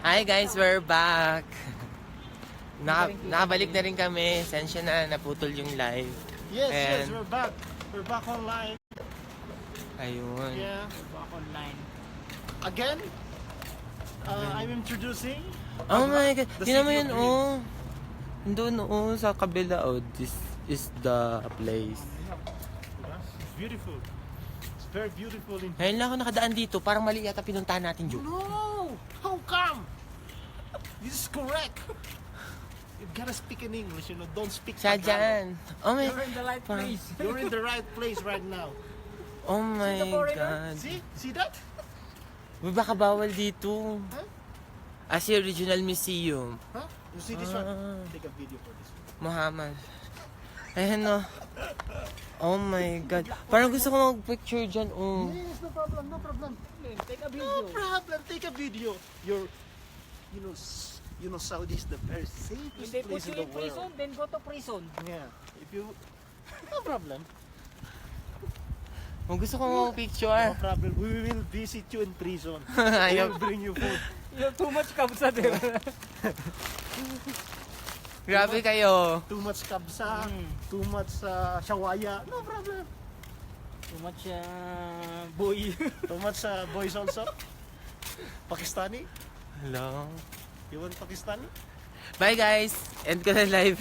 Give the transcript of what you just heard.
Hi guys, we're back. Nakabalik na rin kami. Sensya na, naputol yung live. Yes, we're back. We're back online. Ayun. Yeah, We're back online. again. I'm introducing. Oh my God. The Tingnan mo City yun, of oh. Doon, oh, sa kabila, oh. This is the place. It's beautiful. It's very beautiful. Ngayon lang ako nakadaan dito. Parang mali yata pinuntahan natin, Joe. No! How come? This is correct. You gotta speak in English, you know. Don't speak Siya Tagalog. dyan. Oh my, You're in the right place. You're in the right place right now. oh my the foreigner? God. See that? Uy, baka bawal dito. Huh? As Regional Museum. Huh? You see this one? Ah. Take a video for this one. Muhammad. Ayan o. Oh my God. Parang gusto ko mag-picture dyan. Oh. Yes, no problem, no problem. Take a video. No problem. Take a video. You know, Saudi is the very safest If they put place you in the in prison, world. then go to prison. Yeah. If you, no problem. Kung gusto ko No mag-picture. problem. We will visit you in prison. We Ayaw. will bring you food. You have too much kabsa there. Grabe kayo. Too much kabsa. Mm. Too much shawaya. No problem. Too much boy. Too much boys also. Pakistani. Hello. You want Pakistani? Bye guys. End ko na live.